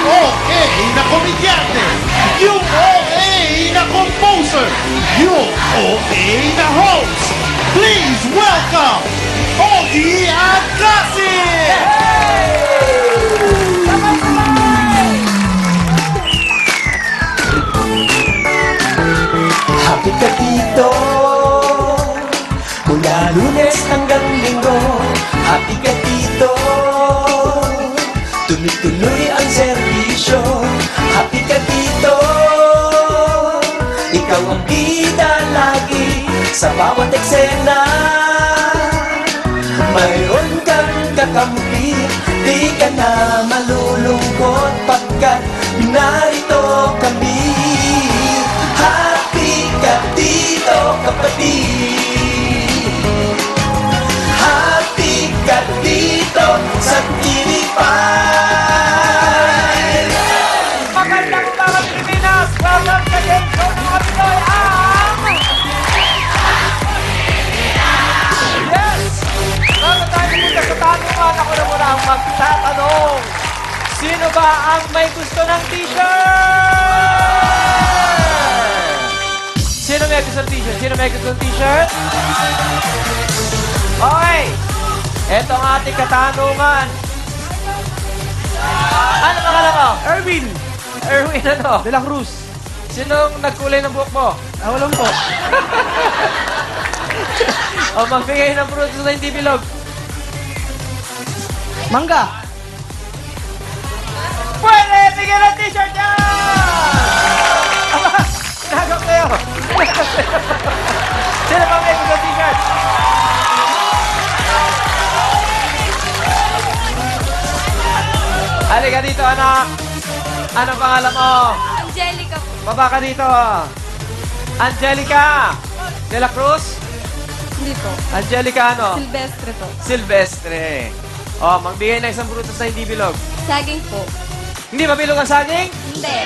OA na komedyante, yung OA na composer, yung OA na host. Please welcome Ogie Agassiz! Happy ka dito mula Lunes hanggang Linggo. Happy ka dito, tuloy-tuloy ang serbisyo. Happy ka dito, ikaw ang bida lagi sa bawat eksena. Mayroon kang kakampi, di ka na malulungkot pagkat narito kami. Happy ka dito, kapatid. Happy ka dito sa Tinipan. Magandang umaga, Pilipinas! Welcome sa game show ng mga Pinoy ang... Yes! Bago tayo pumunta sa tanungan, ako na muna ang magtatanong. Sino ba ang may gusto ng t-shirt? Sino may gusto ng t-shirt? Sino may gusto ng t-shirt? Okay! Ito ang ating katanungan. Ano pangalan mo? Erwin Erwin ano? de la Cruz. Sinong nagkulay ng buhok mo? Walang po. O magbigay ng fruits sa hindi bilog. Mangga. Pwede! Bigyan ng t-shirt yan! Aba! Sinagap kayo! Sino pa may gusto ng t-shirt? Halika dito, anak! Anong pangalan mo? Angelica po. Baba ka dito. Angelica de la Cruz? Hindi po. Angelica ano? Silvestre po. Silvestre. O, magbigay na isang brutos na hindi bilog. Saging po. Hindi ba bilog ang saging? Hindi.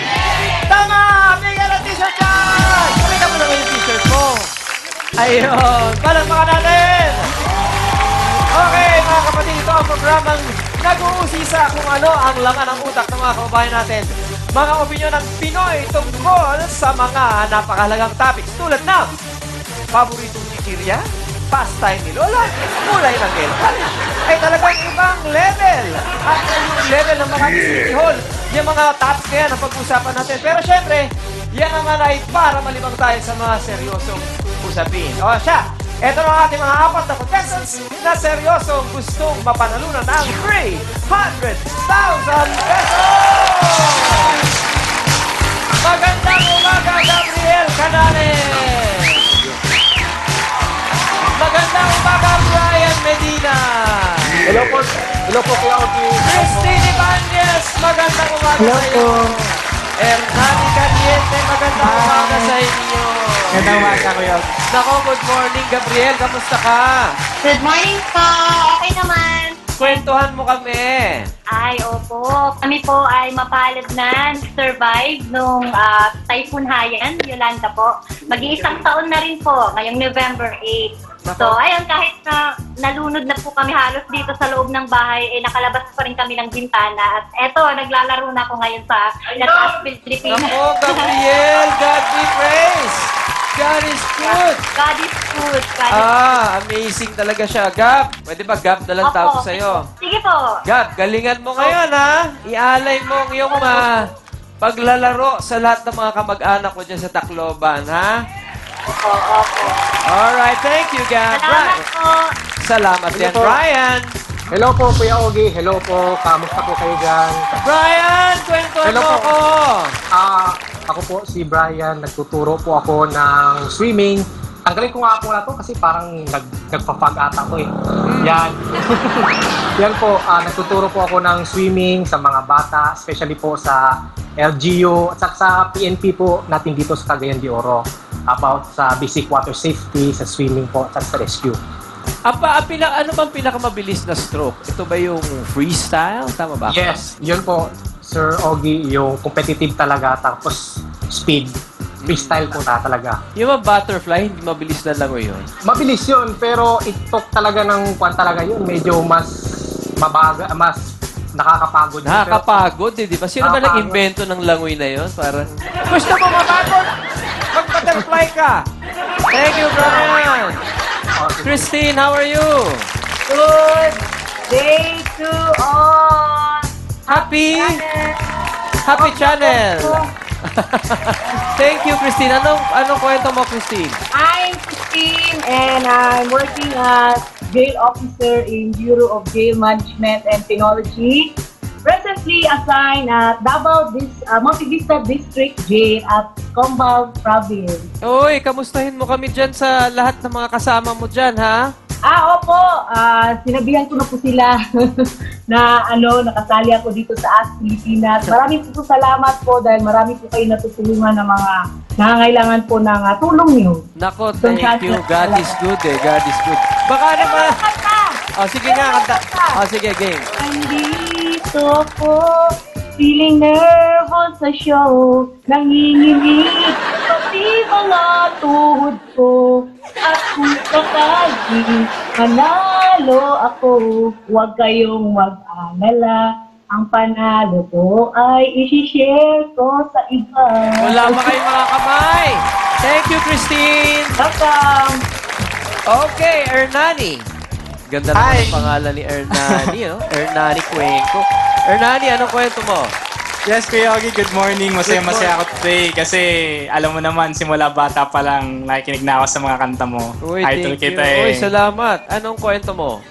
Tama! Bigyan ng t-shirt yan! Pakita mo naman yung t-shirt mo. Ayun. Palakpakan natin! Okay, mga kapatid, ito ang programang nag-uusisa kung ano ang laman ng utak ng mga kababayan natin. Mga opinyon ng Pinoy tungkol sa mga napakahalagang topics tulad ng paboritong chichirya, pastime ni Lola, kulay ng nail polish. Ay talagang ibang level. At yung level ng mga City Hall, yung mga topics na yan ang pag-usapan natin. Pero syempre, yan naman ay para malibang tayo sa mga seryosong usapin. O siya, ito na ang ating mga apat na contestants na seryosong gustong mapanalunan ng 300,000 pesos! Magandang umaga, Gabriel Canales! Magandang umaga, Brian Medina! Hello po, Kuya Ogie. Christine Ibanez, magandang umaga Hello sa iyo! po. Hernani Caliente, magandang umaga sa inyo! Magandang umaga, Kuya Ogie. Nako, good morning, Gabriel. Kamusta ka? Good morning po! Okay naman. Kwentuhan mo kami. Ay, opo. Kami po ay mapalad na survive nung Typhoon Haiyan, Yolanda po. Mag-iisang taon na rin po, ngayong November 8. So, ayun, kahit na nalunod na po kami halos dito sa loob ng bahay, eh, nakalabas pa rin kami ng bintana. At eto, naglalaro na ako ngayon sa Latas Pilipinas. Nako, Gabriel. God be praised. God is good. God is good. God is Amazing talaga siya. Gab, pwede ba Gab na lang tawag ko sa'yo? Sige po. Gab, galingan mo ngayon, ha? Ialay mo ang iyong paglalaro sa lahat ng mga kamag-anak mo dyan sa Tacloban, ha? Opo. Alright, thank you, Gab. Salamat po. Salamat din, po. Brian. Hello po, Kuya Ogie. Hello po. Kamusta po kayo dyan? Brian, kwentuhan Hello mo po. ako. Ako po si Brian. Nagtuturo po ako ng swimming. Tanggalin ko nga po na to kasi parang nagpa-fog ata ko eh. Yan. Yan po, nagtuturo po ako ng swimming sa mga bata, especially po sa LGU at sa PNP po natin dito sa Cagayan de Oro about sa basic water safety, sa swimming po at sa rescue. Ano bang pinakamabilis na stroke? Ito ba yung freestyle? Tama ba? Yes, yun po, Sir Ogie, yung competitive talaga, tapos speed. Freestyle po na talaga. Yung mga butterfly, hindi mabilis na langoy yun. Mabilis yun, pero ito talaga ng kwan talaga yun. Medyo mas mabaga, mas nakakapagod. Nakakapagod, di ba? Sino ba Nakakapagod. nag-invento ng langoy na yon? Para gusto mo mapagod? Mag-butterfly ka. Thank you, Brian. Christine, how are you? Good day to all! Happy? Happy channel. Thank you, Christine. Anong kwento mo, Christine? I'm Christine and I'm working as jail officer in Bureau of Jail Management and Penology. Presently assigned at Davao Multivista District Jail at Combal Province. Uy, kamustahin mo kami dyan sa lahat ng mga kasama mo dyan, ha? Opo. Sinabihan ko na po sila na nakasali ako dito sa ASK Pilipinas. Maraming po salamat po dahil marami po kayo natutulungan ng mga nangangailangan po ng tulong niyo. Nako, thank you. God is good eh. God is good. Baka naman. Oh, sige nga, kanta. Oh, sige, game. Andito po, feeling nervous sa show, nanginginig, pati mga tuhod ko, at kung sakali, manalo ako, huwag kayong mag-alala, ang panalo ko ay isi-share ko sa iba. Wala ba kayong mga kamay? Thank you, Christine. Welcome! Okay, Ernani. Ganda naman ang pangalan ni Ernani, no? Ernani Cuenco. Ernani, anong kwento mo? Yes, Kuya Ogie, good morning. Masaya-masaya ako today kasi alam mo naman, simula bata pa lang nakikinig na ako sa mga kanta mo. Uy, Idol thank you. kita Uy, salamat. Anong kwento mo?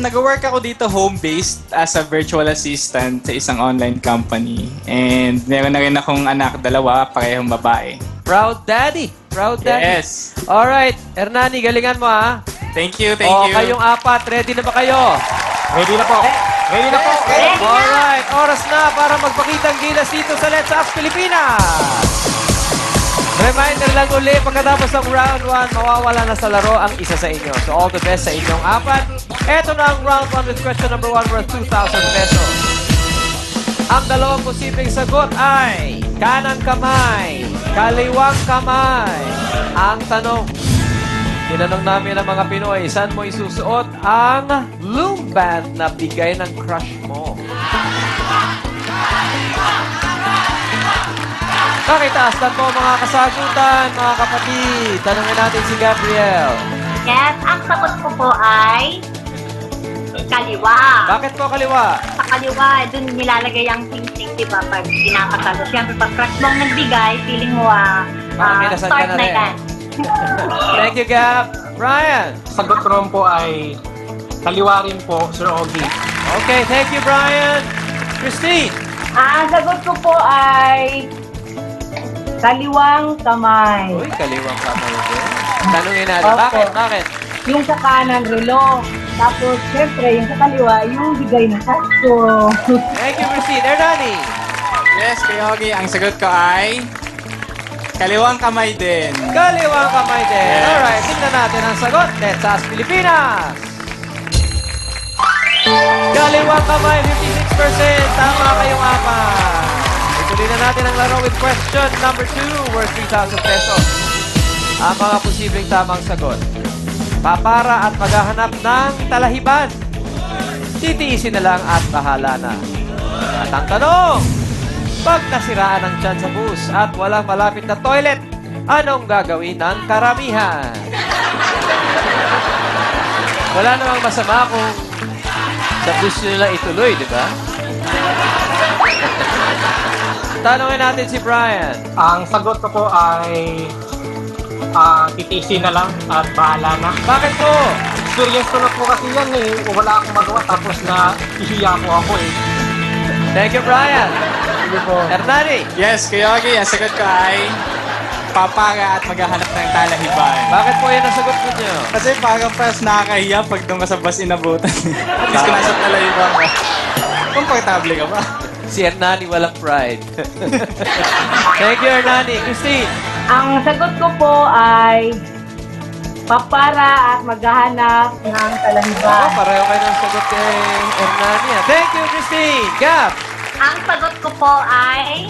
Nag-work ako dito home-based as a virtual assistant sa isang online company. And meron na rin akong anak, 2, parehong babae. Proud daddy. Proud daddy. Yes. Alright, Ernani, galingan mo, ha? Thank you, thank you. Kayong 4, ready na ba kayo? Ready na po. Ready na po. Alright, oras na para magpakitang gilas dito sa Let's Ask Pilipinas. Reminder lang uli, pagkatapos ng round 1, mawawala na sa laro ang isa sa inyo. So all the best sa inyong 4. Ito na ang round 1 with question number 1 worth 2,000 pesos. Ang dalawang posibleng sagot ay kanang kamay, kaliwang kamay. Ang tanong, tinanong namin ang mga Pinoy, saan mo isusuot ang loom band na bigay ng crush mo? Nakitaastan po mga kasagutan, mga kapatid. Tanungin natin si Gabriel. Yes, ang sagot ko po ay kaliwa. Bakit po kaliwa? Sa kaliwa, dun nilalagay ang sing-sing, di ba? Pag pinakasalo. Siyempre, pag crush mong nagbigay, feeling mo, May nasad ka start na na rin. yan. Thank you, Gab. Brian. Sagot ko naman po ay kaliwa rin po, Sir Ogie. Okay, thank you, Brian. Christine. Ang sagot ko po ay kaliwang kamay. Uy, kaliwang kamay din. Tanungin natin, Opo. bakit? Bakit? Yung sa kanan, relo. Tapos, syempre, yung sa kaliwa, yung bigay na sakto. Thank you, Christine. Ernani. Yes, Kuya Ogie, ang sagot ko ay kaliwang kamay din. Kaliwang kamay din. Yes. Alright, tingnan natin ang sagot. Let's Ask Pilipinas. Kaliwang kamay, 56%. Tama kayong 4. Ituloy na natin ang laro with question number 2 worth 3,000 pesos. Ang mga posibleng tamang sagot. Papara at maghahanap ng talahiban. Titiisin na lang at bahala na. At ang tanong, pag nasiraan ang tiyan sa bus at walang malapit na toilet, anong gagawin ng karamihan? Wala namang masama kung sa bus nila ituloy, di ba? Tanungin natin si Brian. Ang sagot ko po ay titiisin na lang at bahala na. Bakit po? Experience ko na po kasi yan eh. Wala akong magawa tapos na ihiya po ako eh. Thank you, Brian. Sige po. Hernani. Yes, Kuya Ogie, ang sagot ko ay papara at maghahanap ng talahiban. Bakit po yan ang sagot mo niyo? Kasi parang first nakakahiya pag doon ka sa bus inabutan. At least kung nasa talahiban mo, komportable ka ba? Si Hernani walang pride. Thank you, Hernani. Christine. Ang sagot ko po ay papara at maghahanap ng Oo, talahiban. pareho kayo ng sagot kay Hernani. Thank you, Christine. Gab. Ang sagot ko po ay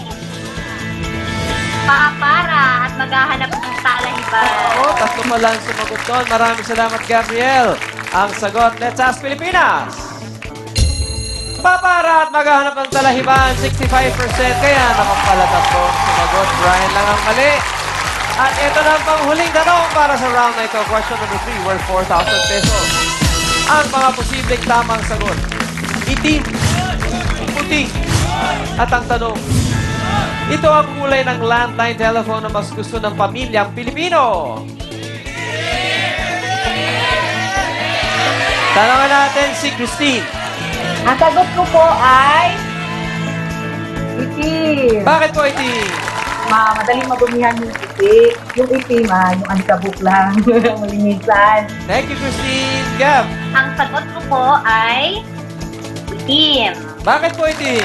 papara at maghahanap ng talahiban. Oo, 3 pa lang sumagot doon. Maraming salamat, Gabriel. Ang sagot, Let's Ask Pilipinas. Magpapara at maghahanap ng talahiban, 65%. Kaya naman pala tatlong sumagot. Brian lang ang mali. At ito na ang panghuling tanong para sa round na ito. Question number 3, worth 4,000 pesos. Ang mga posibleng tamang sagot. Itim, puti, at ang tanong, ito ang kulay ng landline telephone na mas gusto ng pamilyang Pilipino. Tanongan natin si Christine. Ang sagot ko po ay itim. Bakit po itim? Madaling magumihan yung itim. Yung itim, yung alikabok lang. Malinisan. Thank you, Christine. Gab, Ang sagot ko po ay itim. bakit po itim?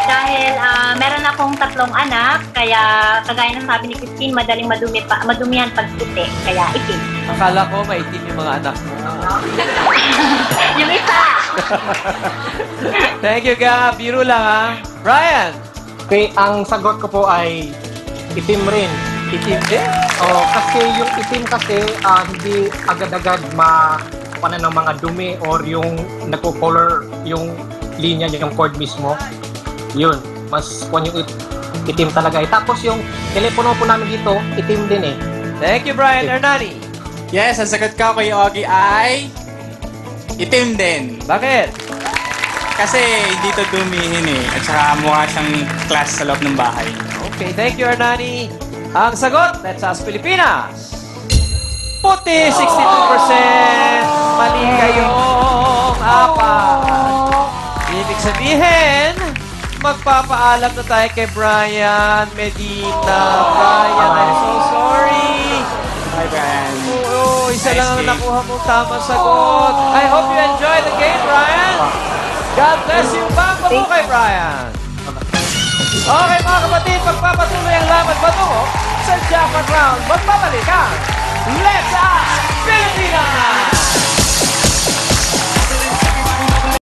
Dahil meron akong 3 anak, kaya kagaya ng sabi ni Christine, madaling madumihan pag puti, kaya itim. Akala ko maitim yung mga anak mo. Yung isa! Thank you, Gab. Biro lang, ha? Brian, Okay, ang sagot ko po ay itim rin. itim din. Kasi yung itim kasi hindi agad-agad paano ng mga dumi or yung nagko-color yung linya yung cord mismo. Yun, mas yung itim talaga. Tapos yung telepono po namin dito, itim din eh. Thank you, Brian. Hernani, Yes, ang sagot ko kay Ogie ay itim din. bakit? Kasi hindi to dumihin eh. At saka mukha siyang class sa loob ng bahay. Okay, thank you, Hernani. Ang sagot, let's ask Pilipinas. Puti, 62%. Mali kayong 4. Ibig sabihin, magpapaalam na tayo kay Brian Medina. Brian, I'm so sorry. Hi, Brian. Oo, isa Nice lang ang game. nakuha mong tamang sagot. I hope you enjoy the game, Brian. God bless you. Bamba mo kay Brian. Okay, mga kapatid, magpapatuloy ang laban patungo sa jackpot round. Magbabalik ang Let's Ask Pilipinas!